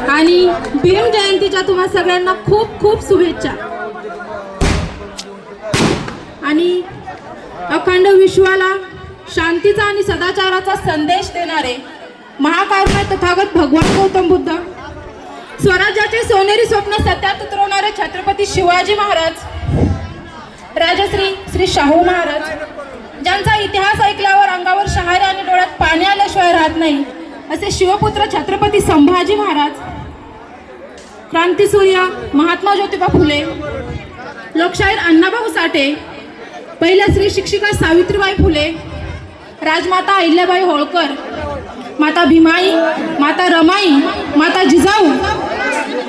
आणि भीम जयंतीच्या तुम्हा सगळ्यांना खूप खूप शुभेच्छा. आणि अखंड विश्वाला शांतीचा आणि सदाचाराचा संदेश देणारे महाकारुण्य तथागत भगवान गौतम बुद्ध, स्वराज्याचे सोनेरी स्वप्न सत्यात उतरवणारे छत्रपती शिवाजी महाराज, राजश्री श्री शाहू महाराज, ज्यांचा इतिहास ऐकल्यावर अंगावर शहारे आणि डोळ्यात पाणी आल्याशिवाय राहत नाही असे शिवपुत्र छत्रपती संभाजी महाराज, क्रांतीसूर्य महात्मा ज्योतिबा फुले, लोकशाहीर अण्णाभाऊ साठे, पहिल्या स्त्री शिक्षिका सावित्रीबाई फुले, राजमाता अहिल्याबाई होळकर, माता भीमाई, माता रमाई, माता जिजाऊ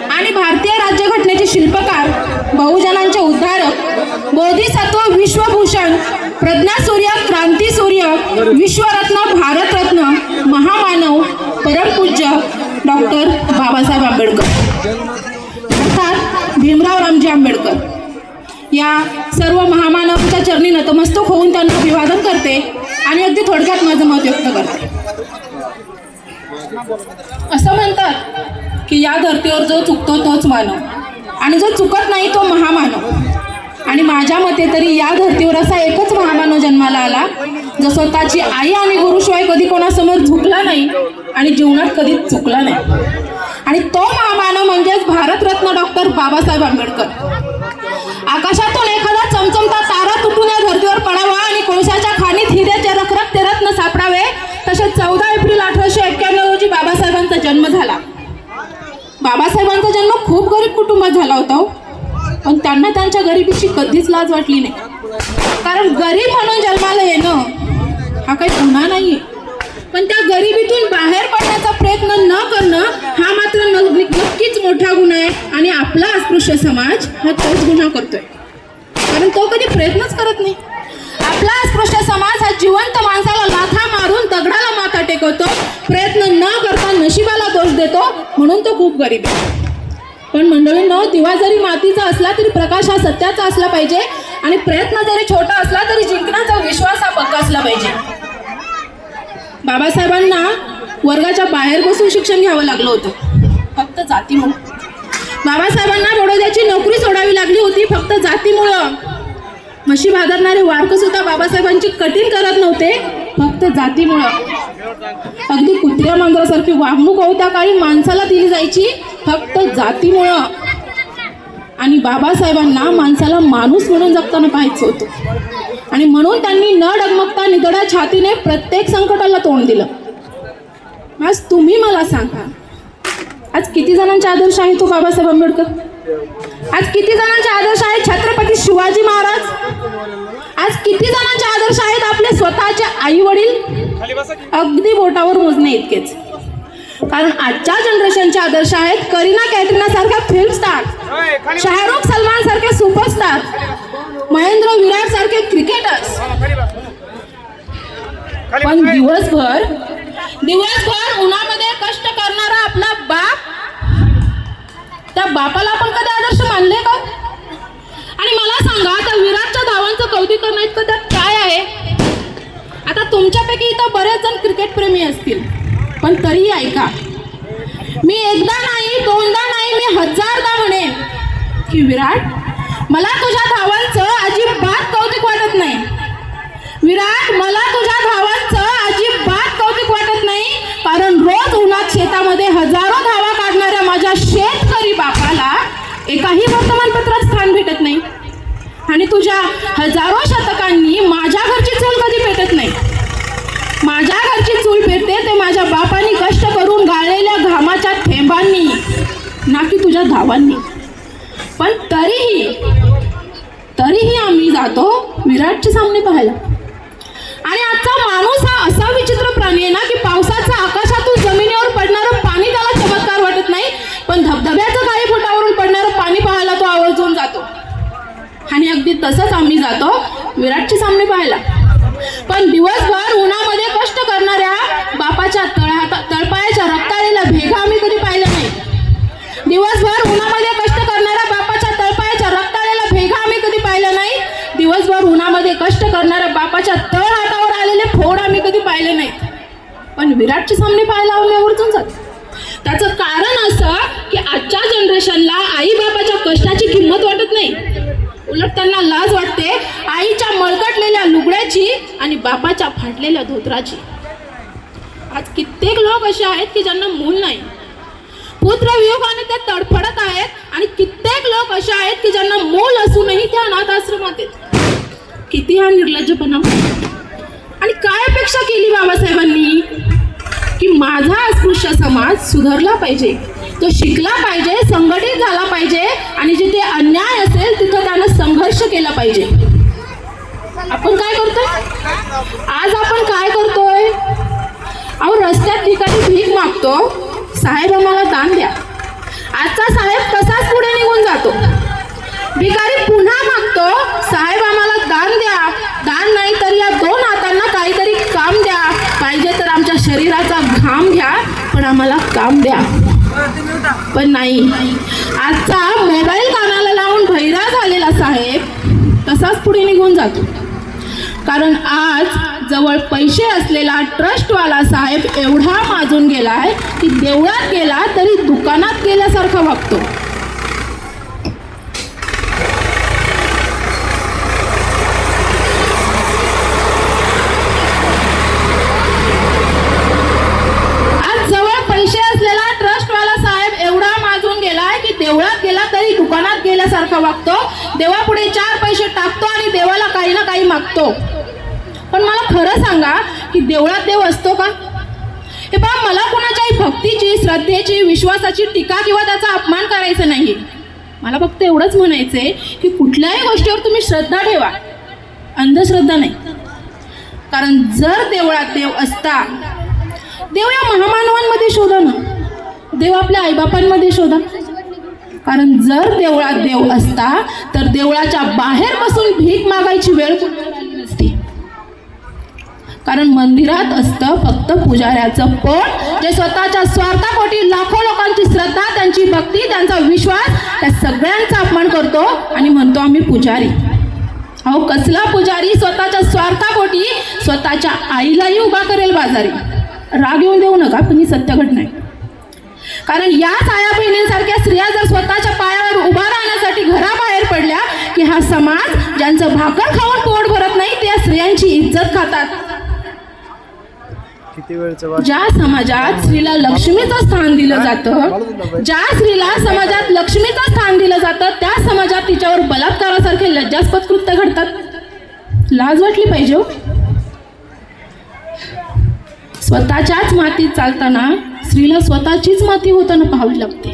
आणि भारतीय राज्यघटनेचे शिल्पकार, बहुजनांचे उद्धारक, बोधिसत्व विश्वभूषण, प्रज्ञासूर्य, क्रांतीसूर्य, विश्वरत्न, भारतरत्न, महामानव, परमपूज्य डॉक्टर बाबासाहेब आंबेडकर अर्थात भीमराव रामजी आंबेडकर या सर्व महामानवाच्या चरणी नतमस्तक होऊन त्यांना अभिवादन करते आणि अगदी थोडक्यात माझं मत व्यक्त करते. असं म्हणतात की या धर्तीवर जो चुकतो तोच मानव आणि जो चुकत नाही तो महामानव. आणि माझ्या मते तरी या धर्तीवर असा एकच महामानव जन्माला आला जो स्वतःची आई आणि गुरुशिवाय कधी कोणासमोर झुकला नाही आणि जीवनात कधीच चुकला नाही. आणि तो महामानव म्हणजेच भारतरत्न डॉक्टर बाबासाहेब आंबेडकर. आकाशातून एखादा चमचमता तारा तुटून या धर्तीवर पडावा आणि कोळशाच्या खाणीत हिऱ्याचे रखरखते रत्न सापडावे, तसे 14 एप्रिल 1891 रोजी बाबासाहेबांचा जन्म झाला. बाबासाहेबांचा जन्म खूप गरीब कुटुंबात झाला होता, पण त्यांना त्यांच्या गरिबीची कधीच लाज वाटली नाही. कारण गरीब म्हणून जन्माला येणं हा काही गुन्हा नाहीये, पण त्या गरिबीतून बाहेर पडण्याचा प्रयत्न न करणं हा मात्र नक्कीच मोठा गुन्हा आहे. आणि आपला अस्पृश्य समाज हा तोच गुन्हा करतोय, कारण तो कधी प्रयत्नच करत नाही. आपला अस्पृश्य समाज हा जिवंत माणसाला लाथा मारून दगडाला माथा टेकवतो, प्रयत्न न करता नशिबाला दोष देतो, म्हणून तो खूप गरीब आहे. पण मंडळींनो, दिवा जरी मातीचा असला तरी प्रकाश हा सत्याचा असला पाहिजे आणि प्रयत्न जरी छोटा असला तरी जिंकण्याचा विश्वास हा पक्का असला पाहिजे. बाबासाहेबांना वर्गाच्या बाहेर बसून शिक्षण घ्यावं लागलं होतं, फक्त जातीमुळं. बाबासाहेबांना बडोद्याची नोकरी सोडावी लागली होती, फक्त जातीमुळं. म्हशी भादरणारे वारक सुद्धा बाबासाहेबांची कठीण करत नव्हते, फक्त जातीमुळं. अगदी कुत्र्या मांजरासारखी वागणूक त्या काळी माणसाला दिली जायची, फक्त जातीमुळं. आणि बाबासाहेबांना माणसाला माणूस म्हणून जगताना पाहायचं होतं आणि म्हणून त्यांनी न डगमगता निधड्या छातीने प्रत्येक संकटाला तोंड दिलं. आज तुम्ही मला सांगा, आज किती जणांचे आदर्श आहे तो बाबासाहेब आंबेडकर? आज किती जणांचे आदर्श आहेत छत्रपती शिवाजी महाराज? आज किती जणांचे आदर्श आहेत आपले स्वतःचे आई वडील? अगदी बोटावर मोजणे इतकेच. कारण आजच्या जनरेशनचे आदर्श आहेत करीना कॅटरीना सारख्या फिल्म स्टार, शाहरुख सलमान सारखे सुपरस्टार, महेंद्र विराट सारखे क्रिकेटर्स. पण दिवसभर उन्हामध्ये कष्ट करणारा आपला बाप, त्या बापाला आपण कधी आदर्श मानले का? आणि मला सांगा, त्या विराटच्या धावांचं कौतुक करणं इतकं त्यात काय आहे? आता तुमच्यापैकी इथं बरेच जण क्रिकेट प्रेमी असतील, पण तरीही ऐका, मी एकदा नाही, दोनदा नाही, मी 1000दा म्हणेन की विराट, मला तुझ्या धावांचं अजिबात कौतुक वाटत नाही. विराट, मला तुझ्या धावांचं अजिबात कौतुक वाटत नाही, कारण रोज उन्हात शेतामध्ये हजारो धावा काढणाऱ्या माझ्या शेतकरी बापाला एकाही वर्तमानपत्रात स्थान भेटत नाही. आणि तुझ्या हजारो शतकांनी माझ्या घरची चूल कधी पेटत नाही. माझ्या घरची चूल पेटते ते माझ्या बापांनी कष्ट करून गाळलेल्या घामाच्या थेंबांनी, ना की तुझ्या धावांनी. पण तरीही आम्ही जातो विराटचे सामने पाहायला. आणि आजचा माणूस हा असा विचित्र प्राणी आहे ना की पावसाचं आकाशातून जमिनीवर पडणारं पाणी त्याला चमत्कार वाटत नाही, पण धबधब्याचं काही फुटावरून पडणारं पाणी पाहायला तो आवर्जून जातो. आणि अगदी तसंच आम्ही जातो विराटचे सामने पाहायला. पण दिवसभर उन्हामध्ये कष्ट करणाऱ्या बापाच्या तळपायाच्या रक्ताळलेल्या भेगा आम्ही कधी पाहिल्या नाही. दिवसभर उन्हामध्ये कष्ट करणाऱ्या बापाच्या तळपायाच्या रक्ताळलेल्या भेगा आम्ही कधी पाहिल्या नाही. दिवसभर उन्हामध्ये कष्ट करणाऱ्या बापाच्या तळ हातावर आलेले फोड आम्ही कधी पाहिले नाही. पण विराटचे सामने पाहायला आम्ही आवर्जून जातो. त्याचं कारण असं जनरेशनला आई बाबाच्या कष्टाची किंमत वाटत नाही. उलट त्यांना लाज वाटते आईच्या मळकटलेल्या लुगड्याची आणि बापाच्या फाटलेल्या धोत्राची. आज कित्येक लोक असे आहेत की ज्यांना मूल नाही, पुत्रवियोगाने ते तडफडत आहेत. आणि कित्येक लोक असे आहेत की ज्यांना मूल असूनही ते अनाथ आश्रमात आहेत. किती हा निर्लज्जपणा. आणि काय अपेक्षा केली बाबासाहेबांनी की माझा अस्पृश्य समाज सुधारला पाहिजे, तो शिकला पाहिजे, संघटित झाला पाहिजे आणि जिथे अन्याय असेल तिथं त्यानं संघर्ष केला पाहिजे. आपण काय करतोय आज? आपण काय करतोय? अहो, रस्त्यात ठिकाणी भीक मागतो, साहेब आम्हाला दान द्या. आजचा साहेब तसाच पुढे निघून जातो. भिकारी पुन्हा मागतो, साहेब आम्हाला दान द्या. दान नाही तर या 2 हातांना काहीतरी काम द्या, पाहिजे तर आमच्या शरीराचा घाम घ्या, पण आम्हाला काम द्या. पण नाही, आजचा मोबाईल कानाला लावून बहिरा झालेला साहेब तसाच पुढे निघून जातो. कारण आज जवळ पैसे असलेला ट्रस्टवाला साहेब एवढा माजून गेलाय की देवळात गेला तरी दुकानात गेल्यासारखा वागतो. आज जवळ पैसे असलेला ट्रस्टवाला साहेब एवढा माजून गेलाय की देवळात गेला तरी दुकानात गेल्यासारखा वागतो. देवापुढे 4 पैसे टाकतो आणि देवाला काही ना काही मागतो. पण मला खरं सांगा की देवळात देव असतो का? हे पहा, मला कोणाच्याही भक्तीची, श्रद्धेची, विश्वासाची टीका किंवा त्याचा अपमान करायचा नाही. मला फक्त एवढंच म्हणायचंय की कुठल्याही गोष्टीवर तुम्ही श्रद्धा ठेवा, अंधश्रद्धा नाही. कारण जर देवळात देव असता, देव या महामानवांमध्ये शोधा ना, देव आपल्या आईबापांमध्ये शोधा. कारण जर देवळात देव असता तर देवळाच्या बाहेर बसून भीक मागायची वेळ आली नसती. कारण मंदिरात असतं फक्त पुजाऱ्याचं पोट, जे स्वतःच्या स्वार्थापोटी लाखो लोकांची श्रद्धा, त्यांची भक्ती, त्यांचा विश्वास, त्या सगळ्यांचा अपमान करतो आणि म्हणतो आम्ही पुजारी. अहो, कसला पुजारी? स्वतःच्या स्वार्थापोटी स्वतःच्या आईलाही उभा करेल बाजारी. राग येऊन देऊ नका, तुम्ही सत्य घटना आहे. कारण या साया बहिणींसारख्या स्त्रिया जर स्वतःच्या पायावर उभा राहण्यासाठी घराबाहेर पडल्या की हा समाज ज्यांचं भाकर खाऊन पोट भरत नाही त्या स्त्रियांची इज्जत खातात. ज्या समाजात स्त्रीला लक्ष्मीचं स्थान दिलं जातं, ज्या स्त्रीला समाजात लक्ष्मीचं स्थान दिलं जातं, त्या समाजात तिच्यावर बलात्कारासारखे लज्जास्पद कृत्य घडतात. लाज वाटली पाहिजे हो. स्वतःच्याच मातीत चालताना स्त्रीला स्वतःचीच माती होताना पाहावी लागते.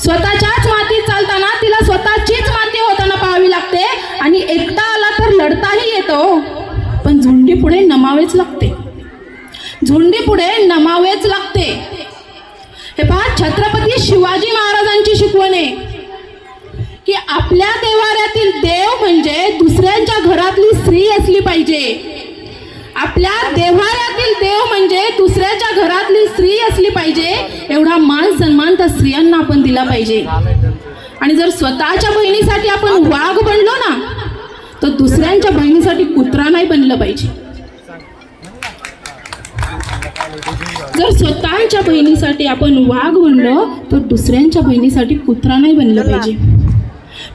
स्वतःच्याच मातीत चालताना तिला स्वतःचीच माती होताना पाहावी लागते. आणि एकटा आला तर लढताही येतो, पण झुंडी पुढे नमावेच लागते. झुंडी पुढे नमावेच लागते. हे पहा, छत्रपती शिवाजी महाराजांची शिकवण आहे की आपल्या देवाऱ्यातील देव म्हणजे दुसऱ्यांच्या घरातली स्त्री असली पाहिजे. आपल्या देव्हाऱ्यातील देव म्हणजे दुसऱ्याच्या घरातली स्त्री असली पाहिजे. एवढा मान सन्मान त्या स्त्रियांना आपण दिला पाहिजे. आणि जर स्वतःच्या बहिणीसाठी आपण वाघ बनलो ना, तर दुसऱ्यांच्या बहिणीसाठी कुत्रा नाही बनलं पाहिजे. जर स्वतःच्या बहिणीसाठी आपण वाघ बनलो तर दुसऱ्यांच्या बहिणीसाठी कुत्रा नाही बनलं पाहिजे.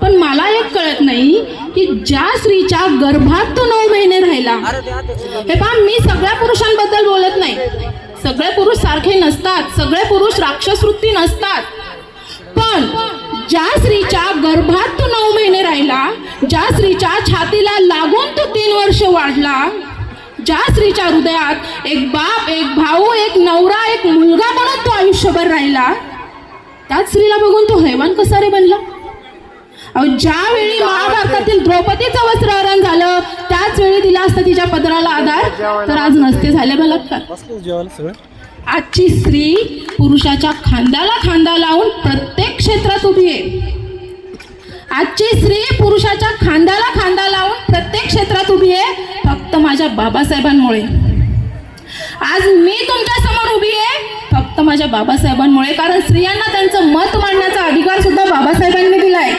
पण मला एक कळत नाही की ज्या स्त्रीच्या गर्भात तो 9 महिने राहिला, हे पहा, मी सगळ्या पुरुषांबद्दल बोलत नाही, सगळे पुरुष सारखे नसतात, सगळे पुरुष राक्षस वृत्ती नसतात. पण ज्या स्त्रीच्या गर्भात तो 9 महिने राहिला, ज्या स्त्रीच्या छातीला लागून तो 3 वर्ष वाढला, ज्या स्त्रीच्या हृदयात एक बाप, एक भाऊ, एक नवरा, एक मुलगा म्हणून तो आयुष्यभर राहिला, त्याच स्त्रीला बघून तो हैवान कसा रे बनला? ज्यावेळी महाभारतातील द्रौपदीचं वस्त्रहरण झालं त्याच वेळी दिला असता तिच्या पदराला आधार, तर आज नसते झाले बलात्कार. आजची स्त्री पुरुषाच्या खांद्याला खांदा लावून प्रत्येक क्षेत्रात उभी आहे. आजची स्त्री पुरुषाच्या खांद्याला खांदा लावून प्रत्येक क्षेत्रात उभी आहे फक्त माझ्या बाबासाहेबांमुळे. आज मी तुमच्या समोर उभी आहे फक्त माझ्या बाबासाहेबांमुळे. कारण स्त्रियांना त्यांचं मत मांडण्याचा अधिकार सुद्धा बाबासाहेबांनी दिलाय.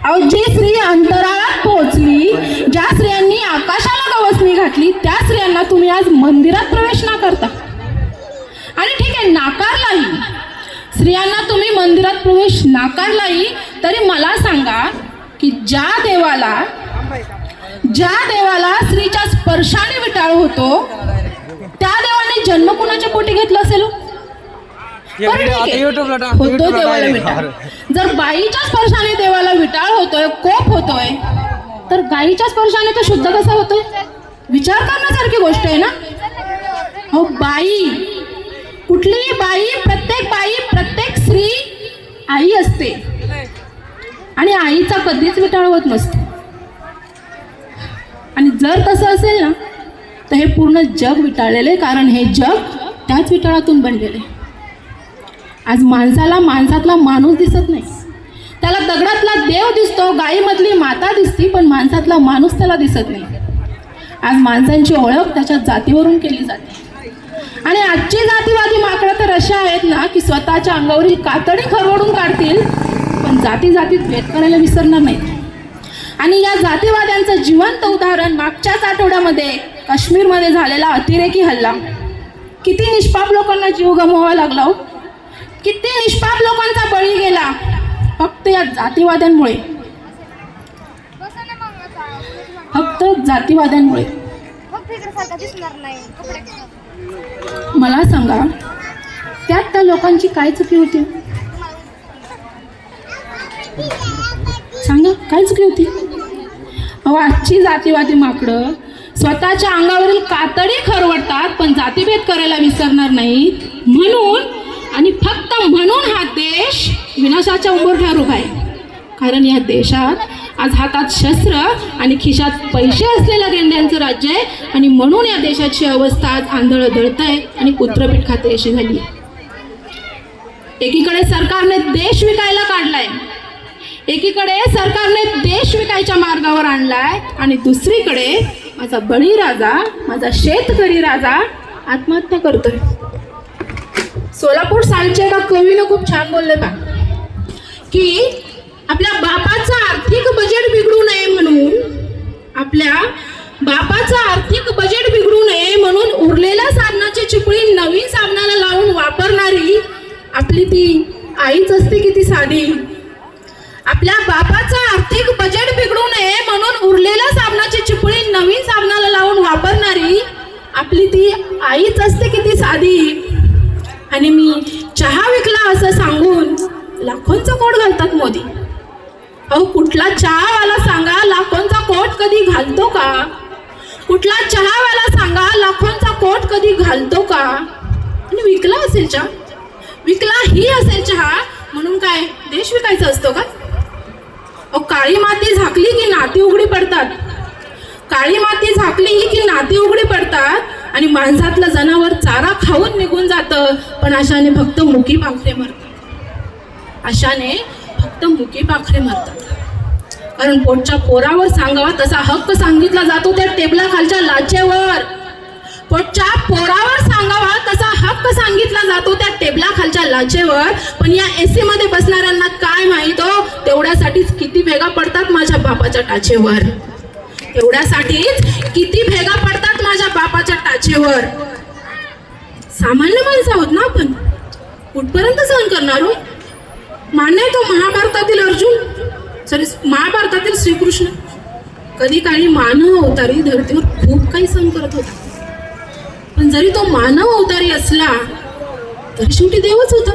अहो, जी स्त्री अंतराळात पोहोचली, ज्या स्त्रियांनी आकाशाला गवसणी घातली, त्या स्त्रियांना तुम्ही आज मंदिरात प्रवेश ना करता. आणि ठीक आहे, नाकारलाही, स्त्रियांना तुम्ही मंदिरात प्रवेश नाकारलाही तरी मला सांगा की ज्या देवाला स्त्रीच्या स्पर्शाने विटाळ होतो त्या देवाने जन्म कुणाच्या पोटी घेतला असेल हो? बरं ठीक आहे, होतो देवाला विटाळ. जर बाईच्या स्पर्शाने देवाला विटाळ होतोय, कोप होतोय, तर गाईच्या स्पर्शाने तो शुद्ध कसा होतोय? विचार करण्यासारखी गोष्ट आहे ना. हो, बाई, कुठलीही बाई, प्रत्येक स्त्री आई असते आणि आईचा कधीच विटाळ होत नसतो. आणि जर तसं असेल ना तर हे पूर्ण जग विटाळलेलं आहे, कारण हे जग त्याच विटाळातून बनलेलं आहे. आज माणसाला माणसातला माणूस दिसत नाही, त्याला दगडातला देव दिसतो, गायीमधली माता दिसती, पण माणसातला माणूस त्याला दिसत नाही. आज माणसांची ओळख त्याच्या जातीवरून केली जाते. आणि आजची जातीवादी माकडं तर अशा आहेत ना की स्वतःच्या अंगावरील कातडी खरवडून काढतील, पण जातीत भेद करायला विसरणार नाहीत. आणि या जातीवाद्यांचं जिवंत उदाहरण मागच्याच आठवड्यामध्ये काश्मीरमध्ये झालेला अतिरेकी हल्ला. किती निष्पाप लोकांना जीव गमवावा लागला हो, किती निष्पाप लोकांचा बळी गेला फक्त या जातीवाद्यांमुळे, फक्त जातीवाद्यांमुळे. मला सांगा त्यात त्या लोकांची काय चुकी होती? सांगा काय चुकी होती? अहो, आजची जातीवादी माकडं स्वतःच्या अंगावरील कातडी खरवडतात पण जातीभेद करायला विसरणार नाहीत. म्हणून आणि फक्त म्हणून हा देश विनाशाच्या उंबरठ्यावर उभा आहे. कारण या देशात आज हातात शस्त्र आणि खिशात पैसे असलेल्या गेंड्यांचं राज्य आहे. आणि म्हणून या देशाची अवस्था आज आंधळं दळत आहे आणि कुत्रपीठ खाते अशी झाली. एकीकडे सरकारने देश विकायला काढलाय, एकीकडे सरकारने देश विकायच्या मार्गावर आणलाय, आणि दुसरीकडे माझा बळीराजा, माझा शेतकरी राजा आत्महत्या करतोय. सोलापूर साईडच्या एका कवीनं खूप छान बोलले बा की आपल्या बापाचं आर्थिक बजेट बिघडू नये म्हणून, आपल्या बापाचं आर्थिक बजेट बिघडू नये म्हणून उरलेल्या साबणाची चिपळी नवीन साबणाला लावून वापरणारी आपली ती आईच असते किती साधी. आपल्या बापाचं आर्थिक बजेट बिघडू नये म्हणून उरलेल्या साबणाची चिपळी नवीन साबणाला लावून वापरणारी आपली ती आईच असते किती साधी. आणि मी चहा विकला असं सांगून लाखोंचा कोट घालतात मोदी. अहो, कुठला चहावाला सांगा लाखोंचा कोट कधी घालतो का? कुठला चहावाला सांगा लाखोंचा कोट कधी घालतो का? आणि विकला असेल चहा, विकला ही असेल चहा म्हणून काय देश विकायचा असतो का? अहो, काळी माती झाकली की नाती उघडी पडतात, काळी माती झाकली की नाती उघडी पडतात. आणि माणसातलं जनावर चारा खाऊन निघून जातं, पण अशाने फक्त मुकी पाखरे मरतात, अशाने फक्त मुकी पाखरे मरतात. कारण पोटच्या पोरावर सांगावा तसा हक्क सांगितला जातो त्या टेबलाखालच्या लाचेवर. पोटच्या पोरावर सांगावा तसा हक्क सांगितला जातो त्या टेबलाखालच्या लाचेवर. पण या एसी मध्ये बसणाऱ्यांना काय माहित हो, तेवढ्यासाठीच किती भेगा पडतात माझ्या बापाच्या टाचेवर, एवढ्यासाठीच किती भेगा पडतात माझ्या बापाच्या टाचेवर. सामान्य माणसं आहोत ना आपण, कुठपर्यंत सहन करणार हो? मान्य आहे तो महाभारतातील अर्जुन, सॉरी महाभारतातील श्रीकृष्ण कधी काळी मानव अवतारी धर्तीवर खूप काही सहन करत होता. पण जरी तो मानव अवतारी असला तरी शेवटी देवच होता.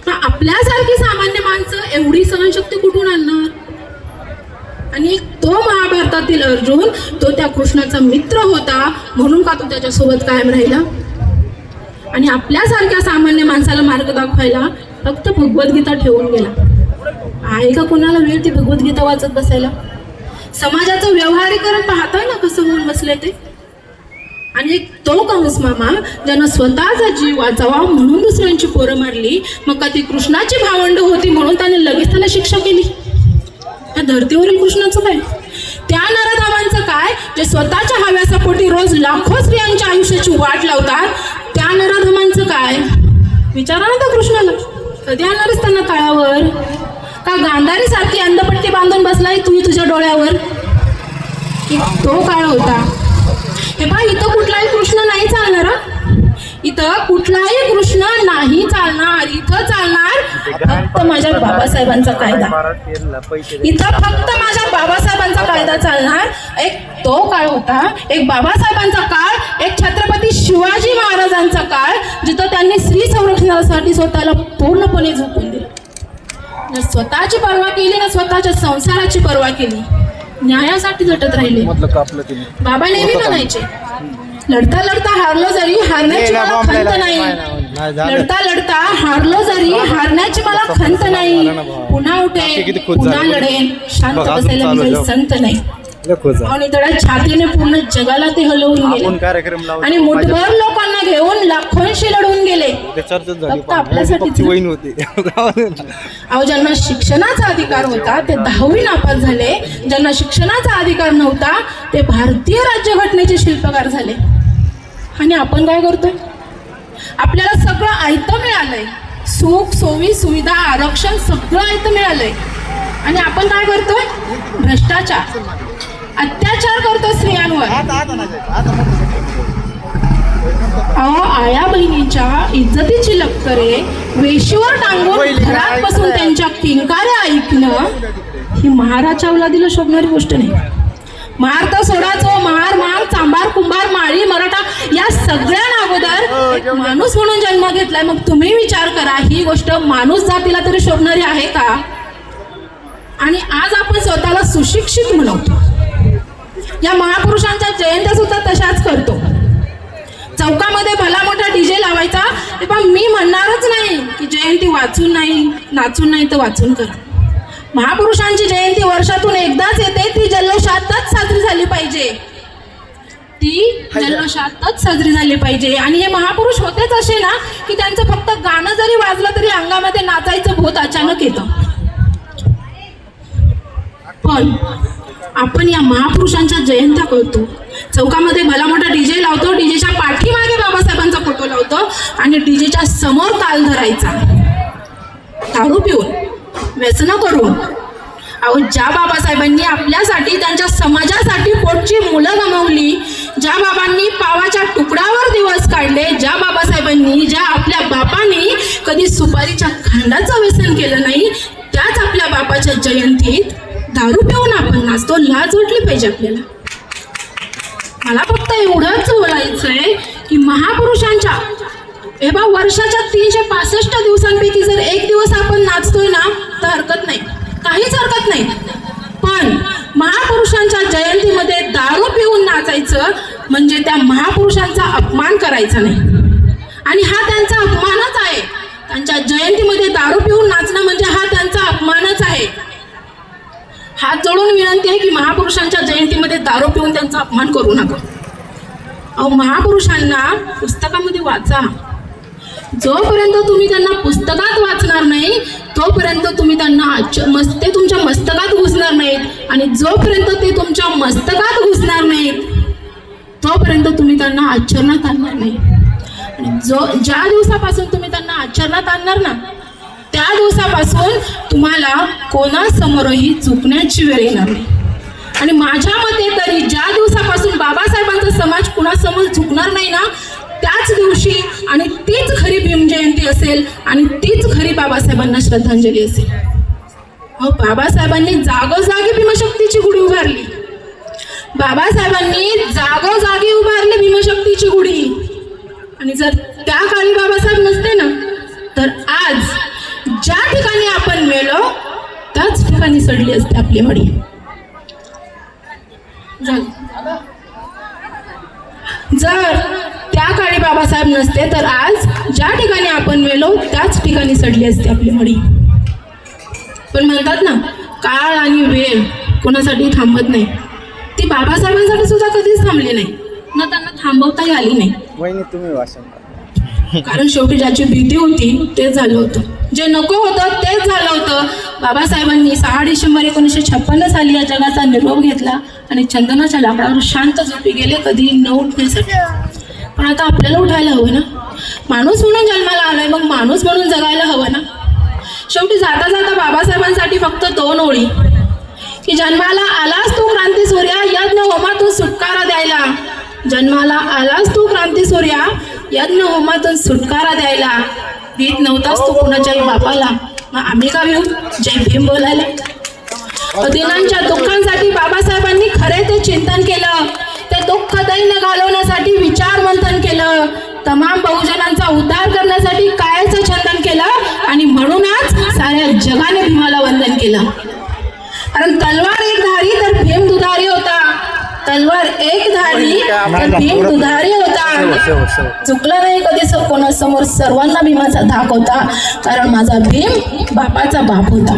पण आपल्यासारखी सामान्य माणसं एवढी सहनशक्ती कुठून आणणार? आणि तो महाभारतातील अर्जुन तो त्या कृष्णाचा मित्र होता म्हणून का तो त्याच्यासोबत कायम राहिला? आणि आपल्यासारख्या सामान्य माणसाला मार्ग दाखवायला फक्त भगवद्गीता ठेवून गेला. आहे का कोणाला वेळ ती भगवद्गीता वाचत बसायला? समाजाचं व्यवहारीकरण पाहताय ना कसं होऊन बसले ते. आणि एक तो कंस मामा ज्यानं स्वतःचा जीव वाचावा म्हणून दुसऱ्यांची पोरं मारली, मग का ती कृष्णाची भावंड होती म्हणून त्याने लगेच त्याला शिक्षा केली? या धर्तीवरील कृष्णाचं काय? त्या नराधामांचं काय जे स्वतःच्या हव्यासापोटी रोज लाखो स्त्रियांच्या आयुष्याची वाट लावतात? त्या नराधामांचं काय? विचारा ना त्या कृष्णाला, कधी आणणारच त्यांना तळावर? का गांधारी सारखी अंधपट्टी बांधून बसलाय तू तुझ्या डोळ्यावर? तो काळ होता. हे बा, इथं कुठलाही कृष्ण नाही चालणार, इथं कुठलाही कृष्ण नाही चालणार. इथं चालणार फक्त माझ्या बाबासाहेबांचा कायदा, इथं फक्त माझ्या बाबासाहेबांचा कायदा चालणार। एक तो काळ होता, एक बाबासाहेबांचा काळ, एक छत्रपती शिवाजी महाराजांचा काळ, जिथं त्यांनी स्त्री संरक्षणासाठी स्वतःला पूर्णपणे झोकून दिलं, न स्वतःची पर्वा केली ना स्वतःच्या संसाराची पर्वा केली, न्यायासाठी झटत राहिले। बाबा नेहमी म्हणायचे, लढता लढता हारलो जरी हारण्याची मला खंत नाही, लढता लढता हारलो जरी हारण्याची मला खंत नाही, पुन्हा उठेन पुन्हा लढेन, शांत बसायला मी काही संत नाही। आणि त्याच्या छातीने पूर्ण जगाला ते हलवून गेले आणि मुठभर लोकांना घेऊन लाखोंशी लढवून गेले, फक्त आपल्यासाठी। अहो, ज्यांना शिक्षणाचा अधिकार होता ते 10वी नापास झाले, ज्यांना शिक्षणाचा अधिकार नव्हता ते भारतीय राज्यघटनेचे शिल्पकार झाले। आणि आपण काय करतोय? आपल्याला सगळं आयतं मिळालंय, सुख सोयी सुविधा आरक्षण सगळं आयतं मिळालंय, आणि आपण काय करतोय? भ्रष्टाचार, अत्याचार करतो स्त्रियांवर। अहो, आया बहिणीच्या इज्जतीची लक्तरे वेशीवर टांगून घरात बसून त्यांच्या किंकाऱ्या ऐकणं ही महाराच्या अवलादीला शोभणारी गोष्ट नाही। महार तर सोडाचो, महार मार चांभार कुंभार माळी मराठा या सगळ्यांना अगोदर एक माणूस म्हणून जन्म घेतलाय। मग तुम्ही विचार करा, ही गोष्ट माणूस जातीला तरी शोभणारी आहे का? आणि आज आपण स्वतःला सुशिक्षित म्हणवतो, या महापुरुषांच्या जयंत्या सुद्धा तशाच करतो। चौकामध्ये भला मोठा डीजे लावायचा, ते पण मी म्हणणारच नाही की जयंती वाचून नाही नाचून नाही तर वाचून करा। महापुरुषांची जयंती वर्षातून एकदाच येते, ती जल्लोषातच साजरी झाली पाहिजे, ती जल्लोषातच साजरी झाली पाहिजे। आणि हे महापुरुष होतेच असे ना की त्यांचं फक्त गाणं जरी वाजलं तरी अंगामध्ये नाचायचं भूत अचानक येतं। पण आपण या महापुरुषांच्या जयंत्या करतो, चौकामध्ये भला मोठा डीजे लावतो, डीजेच्या पाठीमागे बाबासाहेबांचा फोटो लावतो आणि डीजेच्या समोर ताल धरायचा, दारू पिऊन व्यसन करून। अहो, ज्या बाबासाहेबांनी आपल्यासाठी त्यांच्या समाजासाठी पोटची मुलं गमावली, ज्या बाबांनी पावाच्या तुकड्यावर दिवस काढले, ज्या बाबासाहेबांनी ज्या आपल्या बापांनी कधी सुपारीच्या खांडाचं व्यसन केलं नाही, त्याच आपल्या बापाच्या जयंतीत दारू पिऊन आपण नाचतो। लाज वाटली पाहिजे आपल्याला। मला फक्त एवढंच बोलायचंय की महापुरुषांच्या वर्षाच्या 365 दिवसांपैकी जर एक दिवस आपण नाचतोय ना तर हरकत नाही, काहीच हरकत नाही, पण महापुरुषांच्या जयंतीमध्ये दारू पिऊन नाचायचं म्हणजे त्या महापुरुषांचा अपमान करायचा नाही, आणि हा त्यांचा अपमानच आहे। त्यांच्या जयंतीमध्ये दारू पिऊन नाचणं म्हणजे हा त्यांचा अपमानच आहे। हात जोडून विनंती आहे की महापुरुषांच्या जयंतीमध्ये दारू पिऊन त्यांचा अपमान करू नका। अहो, महापुरुषांना पुस्तकामध्ये वाचा, जोपर्यंत तुम्ही त्यांना पुस्तकात वाचणार नाही तोपर्यंत तुम्ही त्यांना ते तुमच्या मस्तकात घुसणार नाहीत, आणि जोपर्यंत ते तुमच्या मस्तकात घुसणार नाहीत तोपर्यंत तुम्ही त्यांना आचरणात आणणार नाही। आणि ज्या दिवसापासून तुम्ही त्यांना आचरणात आणणार ना त्या दिवसापासून तुम्हाला कोणासमोरही चुकण्याची वेळ येणार नाही। आणि माझ्या मते तरी ज्या दिवसापासून बाबासाहेबांचा समाज कुणासमोर झुकणार नाही ना त्याच दिवशी, आणि तीच खरी भीमजयंती असेल आणि तीच खरी बाबासाहेबांना श्रद्धांजली असेल। हो, बाबासाहेबांनी जागोजागी भीमशक्तीची गुढी उभारली, बाबासाहेबांनी जागोजागी उभारली भीमशक्तीची गुढी, आणि जर त्या काळी बाबासाहेब नसते ना तर आज ज्या ठिकाणी आपण मेलो त्याच ठिकाणी सडली असते आपली मडी। जर त्या काळी बाबासाहेब नसते तर आज ज्या ठिकाणी आपण मेलो त्याच ठिकाणी सडली असते आपली मडी। पण म्हणतात ना, काळ आणि वेळ कोणासाठी थांबत नाही, ती बाबासाहेबांसाठी सुद्धा कधीच थांबली नाही, न त्यांना थांबवताही आली नाही। तुम्ही कारण शेवटी ज्याची भीती होती तेच झालं होतं, जे नको होतं तेच झालं होतं। बाबासाहेबांनी 6 डिसेंबर 1956 साली या जगाचा निरोप घेतला आणि चंदनाच्या लाकडावर शांत झोपी गेले, कधी न उठण्यासाठी। पण आता आपल्याला उठायला हवं ना, माणूस म्हणून जन्माला आलाय, मग माणूस म्हणून जगायला हवं ना। शेवटी जाता जाता बाबासाहेबांसाठी फक्त 2 ओळी की जन्माला आलास तू क्रांती सूर्या, यज्ञ होमातून सुटकारा द्यायला। जन्माला आलास तू क्रांती सूर्या, यज्ञ होमातून सुटकारा द्यायला। देत नव्हतास तू कुणाच्याही बापाला, मग आम्ही का येऊ जय भीम बोलायला? दिनांच्या दुःखांसाठी बाबासाहेबांनी खरे ते चिंतन केलं, ते दुःख दैन्य घालवण्यासाठी विचार मंथन केलं, तमाम बहुजनांचा उद्धार करण्यासाठी कायाचं छंदन केलं आणि म्हणूनच साऱ्या जगाने भीमाला वंदन केलं. कारण तलवार एक धारी तर भीम दुधारी होता, तलवार एक धारी तर भीम दुधारी होता. चुकलं नाही कधी कोणासमोर, सर्वांना भीमाचा धाक होता. कारण माझा भीम बापाचा बाप होता,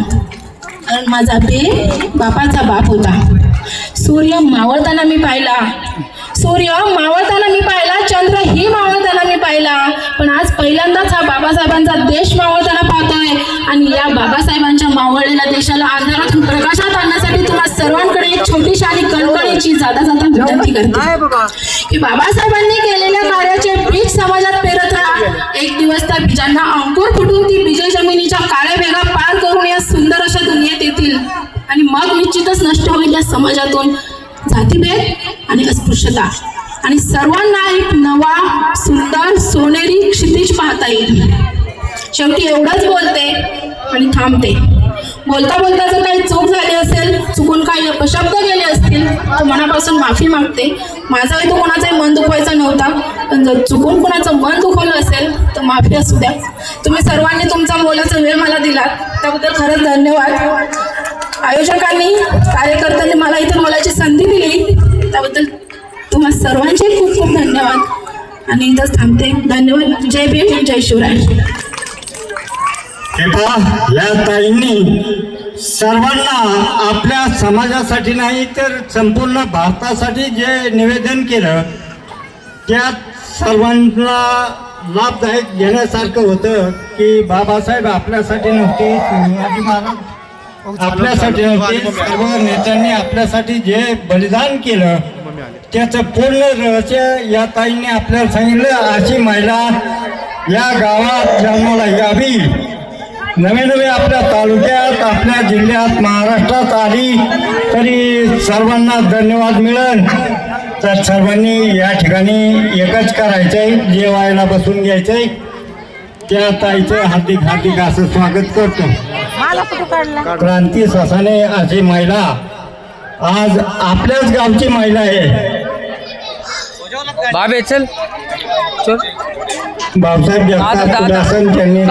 कारण माझा भीम बापाचा बाप होता. सूर्य मावळताना मी पाहिला, सूर्य मावळताना मी पाहिला, चंद्र ही मावळताना मी पाहिला, पण आज पहिल्यांदाच हा बाबासाहेबांचा देश मावळताना पाहतोय. आणि या बाबासाहेबांच्या मावळलेल्या देशाला अंधारातून प्रकाशात आणण्यासाठी तुम्हा सर्वांकडे एक छोटीशी आणि कणकणीची जाता जाता विनंती करते की बाबासाहेबांनी केलेल्या कार्याचे बीज समाजात पेरत राहा. एक दिवस त्या बीजांना अंकुर फुटून ती बीजे जमिनीच्या काळ्या भेगा पार करून या सुंदर अशा दुनियेत येतील आणि मग निश्चितच नष्ट होईल या समाजातून जातीभेद आणि अस्पृश्यता आणि सर्वांना एक नवा सुंदर सोनेरी क्षितिज पाहता येईल. शेवटी एवढंच बोलते आणि थांबते. बोलता बोलता जर काही चूक झाली असेल, चुकून काही अपशब्द गेले असतील तर मनापासून माफी मागते. माझा हेतू कोणाचाही मन दुखवायचा नव्हता, पण जर चुकून कोणाचं मन दुखवलं असेल तर माफी असू द्या. तुम्ही सर्वांनी तुमचा मोलाचा वेळ मला दिला त्याबद्दल खरंच धन्यवाद. आयोजकांनी, कार्यकर्त्यांनी मला इथं बोलायची संधी दिली त्याबद्दल तुम्हा सर्वांचे खूप खूप धन्यवाद आणि इथंच थांबते. धन्यवाद. जय भीम, जय शिवराय. या ताईंनी सर्वांना आपल्या समाजासाठी नाही तर संपूर्ण भारतासाठी जे निवेदन केलं त्यात सर्वांना लाभदायक घेण्यासारखं होतं की बाबासाहेब आपल्यासाठी नव्हते, शिवाजी महाराज आपल्यासाठी नव्हते, सर्व नेत्यांनी आपल्यासाठी जे बलिदान केलं त्याचं पूर्ण रहस्य या ताईंनी आपल्याला सांगितलं. अशी महिला या गावात जन्माला यावी, नवे नवे आपल्या तालुक्यात, आपल्या जिल्ह्यात, महाराष्ट्रात आली तरी सर्वांना धन्यवाद मिळेल. तर सर्वांनी या ठिकाणी एकच करायचंय, जेवायला बसून घ्यायचंय. त्या ताईचं हार्दिक हार्दिक असं स्वागत करतो. क्रांती ससाने अशी महिला आज आपल्याच गावची महिला आहे. बाबे चल भाऊसाहेब जगताप त्यांनी